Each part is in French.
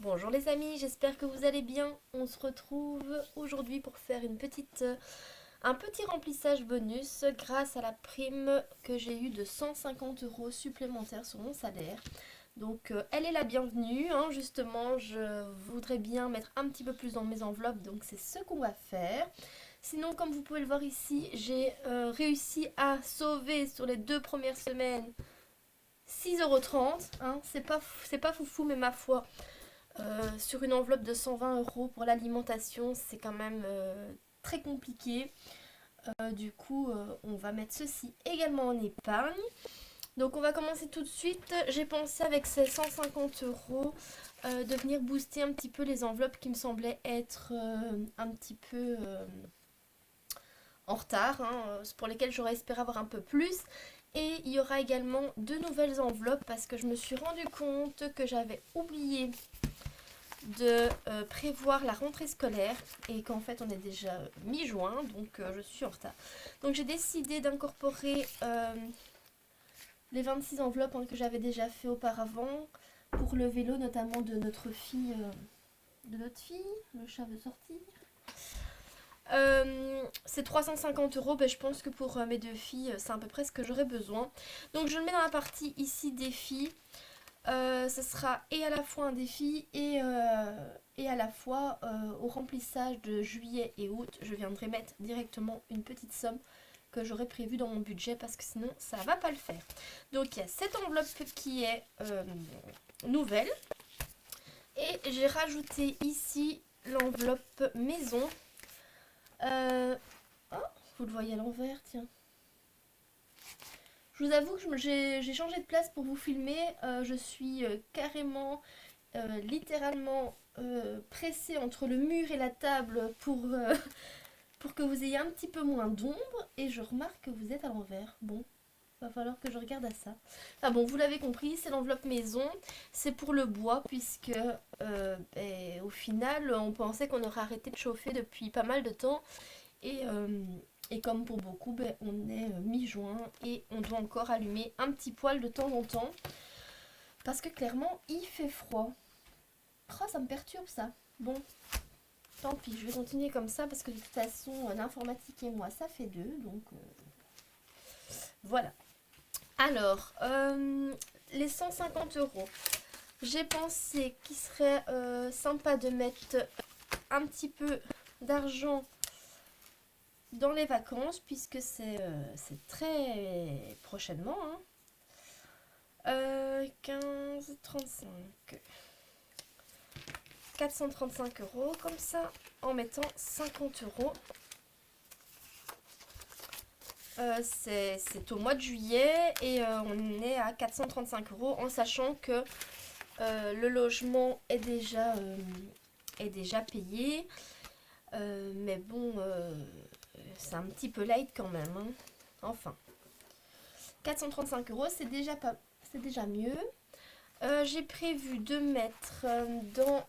Bonjour les amis, j'espère que vous allez bien. On se retrouve aujourd'hui pour faire un petit remplissage bonus grâce à la prime que j'ai eue de 150 euros supplémentaires sur mon salaire. Donc elle est la bienvenue, hein. Justement je voudrais bien mettre un petit peu plus dans mes enveloppes, donc c'est ce qu'on va faire. Sinon, comme vous pouvez le voir ici, j'ai réussi à sauver sur les 2 premières semaines 6,30 €, hein. C'est pas foufou, mais ma foi, sur une enveloppe de 120 euros pour l'alimentation, c'est quand même très compliqué. Du coup, on va mettre ceci également en épargne. Donc on va commencer tout de suite. J'ai pensé avec ces 150 euros de venir booster un petit peu les enveloppes qui me semblaient être un petit peu en retard, hein, pour lesquelles j'aurais espéré avoir un peu plus. Et il y aura également 2 nouvelles enveloppes parce que je me suis rendu compte que j'avais oublié de prévoir la rentrée scolaire et qu'en fait on est déjà mi-juin, donc je suis en retard. Donc j'ai décidé d'incorporer les 26 enveloppes, hein, que j'avais déjà fait auparavant pour le vélo notamment de notre fille. Le chat veut sortir. C'est 350 euros, ben, je pense que pour mes 2 filles c'est à peu près ce que j'aurais besoin. Donc je le mets dans la partie ici défi. Ce sera et à la fois un défi et à la fois au remplissage de juillet et août. Je viendrai mettre directement une petite somme que j'aurais prévue dans mon budget parce que sinon ça va pas le faire. Donc il y a cette enveloppe qui est nouvelle et j'ai rajouté ici l'enveloppe maison. Oh, vous le voyez à l'envers, tiens. Je vous avoue que j'ai changé de place pour vous filmer. Je suis carrément, littéralement pressée entre le mur et la table pour que vous ayez un petit peu moins d'ombre. Et je remarque que vous êtes à l'envers. Bon, va falloir que je regarde à ça. Enfin bon, vous l'avez compris, c'est l'enveloppe maison. C'est pour le bois puisque au final, on pensait qu'on aurait arrêté de chauffer depuis pas mal de temps. Et, euh, et comme pour beaucoup, ben, on est mi-juin et on doit encore allumer un petit poêle de temps en temps. Parce que clairement, il fait froid. Oh, ça me perturbe ça. Bon, tant pis, je vais continuer comme ça parce que de toute façon, l'informatique et moi, ça fait deux. Donc voilà. Alors, les 150 euros. J'ai pensé qu'il serait sympa de mettre un petit peu d'argent dans les vacances puisque c'est très prochainement, hein. 15, 35. 435 euros comme ça en mettant 50 euros. C'est au mois de juillet et on est à 435 euros en sachant que le logement est déjà payé. Mais bon, c'est un petit peu light quand même, hein. Enfin, 435 euros, c'est déjà mieux. J'ai prévu de mettre dans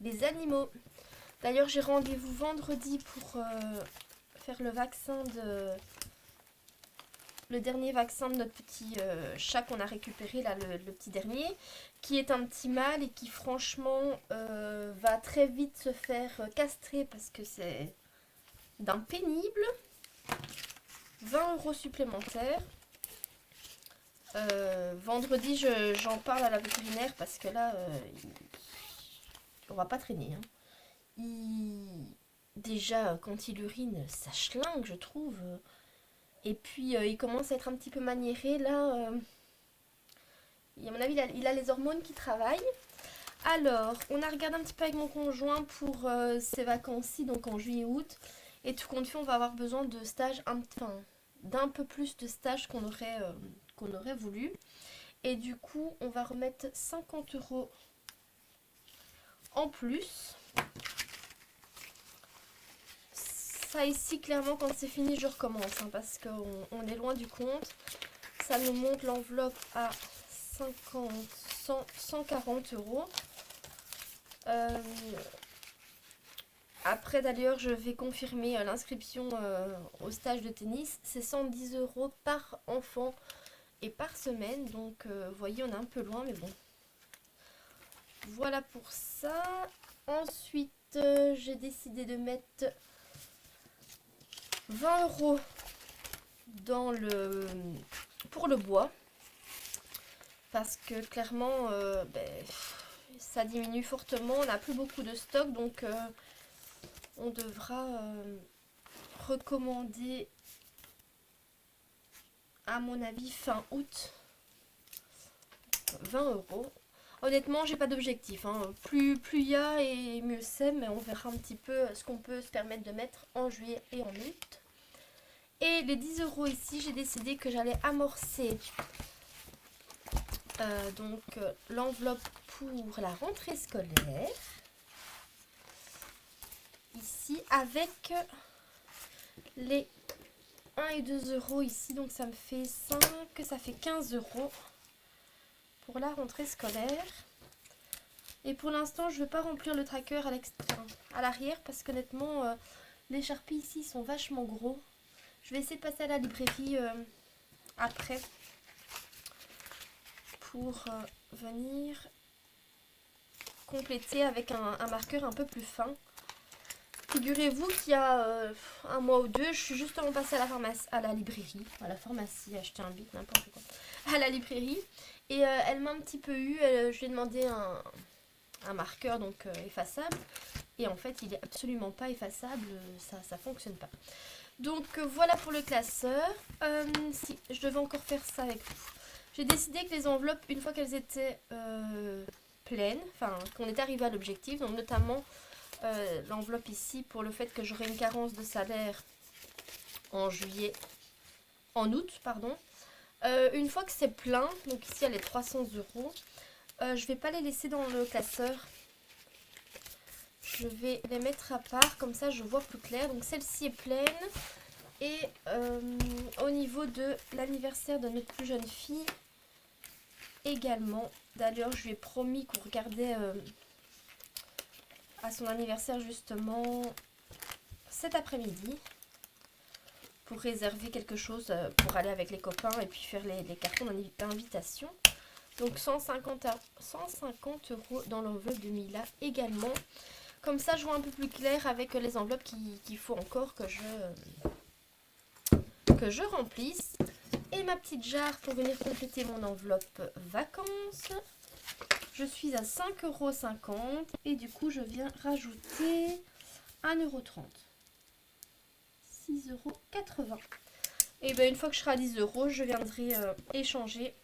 les animaux. D'ailleurs, j'ai rendez-vous vendredi pour faire le dernier vaccin de notre petit chat qu'on a récupéré, là, le petit dernier, qui est un petit mâle et qui franchement va très vite se faire castrer parce que c'est d'un pénible. 20 euros supplémentaires. Vendredi, j'en parle à la vétérinaire parce que là, on va pas traîner, hein. Déjà, quand il urine, ça schlingue, je trouve. Et puis, il commence à être un petit peu maniéré. Là, à mon avis, il a les hormones qui travaillent. Alors, on a regardé un petit peu avec mon conjoint pour ces vacances-ci, donc en juillet-août. Et tout compte fait, on va avoir besoin de stages, enfin, d'un peu plus de stages qu'on aurait voulu. Et du coup, on va remettre 50 euros en plus. Ça ici, clairement, quand c'est fini, je recommence, hein, parce qu'on est loin du compte. Ça nous monte l'enveloppe à 50, 100, 140 euros. Après, d'ailleurs, je vais confirmer l'inscription au stage de tennis. C'est 110 euros par enfant et par semaine. Donc, vous voyez, on est un peu loin, mais bon. voilà pour ça. Ensuite, j'ai décidé de mettre 20 € dans pour le bois. Parce que clairement, ça diminue fortement. On n'a plus beaucoup de stock, donc on devra recommander, à mon avis, fin août. 20 €. Honnêtement, j'ai pas d'objectif, hein. Plus il y a et mieux c'est, mais on verra un petit peu ce qu'on peut se permettre de mettre en juillet et en août. Et les 10 € ici, j'ai décidé que j'allais amorcer l'enveloppe pour la rentrée scolaire. Ici, avec les 1 et 2 € ici, donc ça me fait 5, ça fait 15 € pour la rentrée scolaire. Et pour l'instant, je ne veux pas remplir le tracker à l'arrière parce qu'honnêtement, les Sharpies ici sont vachement gros. Je vais essayer de passer à la librairie après pour venir compléter avec un marqueur un peu plus fin. Figurez-vous qu'il y a un mois ou deux, je suis justement passée à la librairie, à la pharmacie, acheter un bic, n'importe quoi, à la librairie. Et elle m'a un petit peu eu, je lui ai demandé un marqueur donc effaçable. Et en fait, il est absolument pas effaçable, ça fonctionne pas. Donc voilà pour le classeur. Si, je devais encore faire ça avec vous. J'ai décidé que les enveloppes, une fois qu'elles étaient pleines, enfin qu'on était arrivé à l'objectif, donc notamment l'enveloppe ici pour le fait que j'aurai une carence de salaire en août, pardon. Une fois que c'est plein, donc ici elle est 300 €, je vais pas les laisser dans le classeur. Je vais les mettre à part, comme ça je vois plus clair. Donc celle-ci est pleine. Et au niveau de l'anniversaire de notre plus jeune fille, également. D'ailleurs, je lui ai promis qu'on regardait à son anniversaire justement cet après-midi pour réserver quelque chose pour aller avec les copains et puis faire les cartons d'invitation. Donc 150 € dans l'enveloppe de Mila également. Comme ça, je vois un peu plus clair avec les enveloppes qu'il faut encore que je remplisse. Et ma petite jarre pour venir compléter mon enveloppe vacances. Je suis à 5,50 € et du coup, je viens rajouter 1,30 €. 6,80 €. Et bien, une fois que je serai à 10 €, je viendrai échanger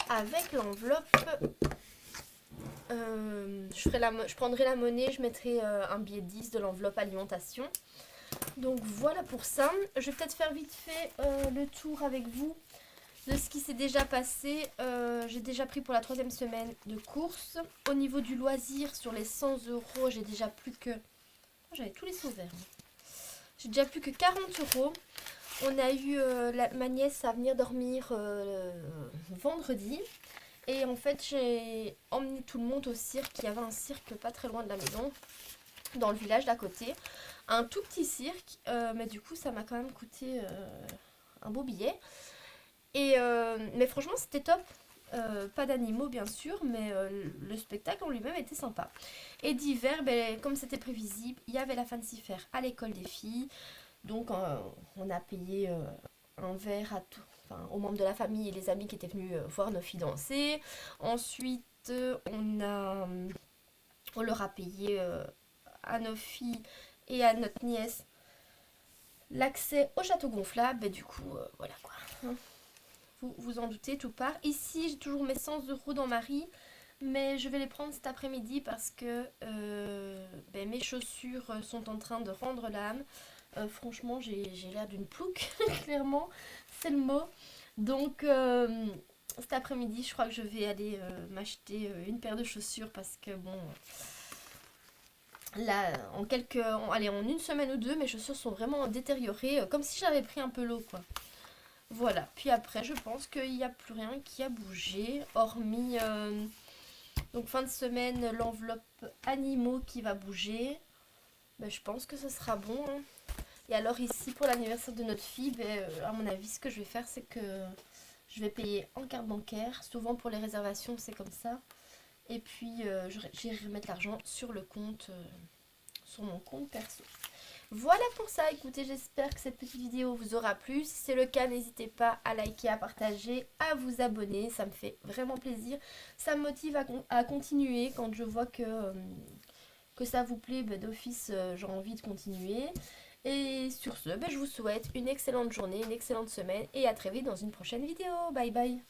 avec l'enveloppe. Je prendrai la monnaie, je mettrai un billet de 10 de l'enveloppe alimentation. Donc voilà pour ça. Je vais peut-être faire vite fait le tour avec vous de ce qui s'est déjà passé. J'ai déjà pris pour la 3e semaine de course. Au niveau du loisir, sur les 100 €, j'ai déjà plus que... Oh, j'avais tous les sous verts. J'ai déjà plus que 40 €. On a eu ma nièce à venir dormir vendredi. Et en fait, j'ai emmené tout le monde au cirque. Il y avait un cirque pas très loin de la maison, dans le village d'à côté. Un tout petit cirque, mais du coup, ça m'a quand même coûté un beau billet. Mais franchement, c'était top. Pas d'animaux, bien sûr, mais le spectacle en lui-même était sympa. Et d'hiver, comme c'était prévisible, il y avait la Fancy Fair à l'école des filles. Donc, on a payé un verre aux membres de la famille et les amis qui étaient venus voir nos filles danser. Ensuite, on leur a payé à nos filles et à notre nièce l'accès au château gonflable. Et du coup, voilà quoi. Vous vous en doutez, tout part. Ici, j'ai toujours mes 100 € dans ma riz. Mais je vais les prendre cet après-midi parce que mes chaussures sont en train de rendre l'âme. Franchement, j'ai l'air d'une plouque, clairement, c'est le mot. Donc, cet après-midi, je crois que je vais aller m'acheter une paire de chaussures parce que, bon, là, en une semaine ou deux, mes chaussures sont vraiment détériorées, comme si j'avais pris un peu l'eau, quoi. Voilà, puis après, je pense qu'il n'y a plus rien qui a bougé, hormis, donc fin de semaine, l'enveloppe animaux qui va bouger. Je pense que ce sera bon, hein. Et alors ici, pour l'anniversaire de notre fille, à mon avis, ce que je vais faire, c'est que je vais payer en carte bancaire. Souvent pour les réservations, c'est comme ça. Et puis j'irai remettre l'argent sur le compte, sur mon compte perso. Voilà pour ça, écoutez, j'espère que cette petite vidéo vous aura plu. Si c'est le cas, n'hésitez pas à liker, à partager, à vous abonner. Ça me fait vraiment plaisir. Ça me motive à continuer quand je vois que ça vous plaît. D'office, j'ai envie de continuer. Et sur ce, je vous souhaite une excellente journée, une excellente semaine et à très vite dans une prochaine vidéo. Bye bye.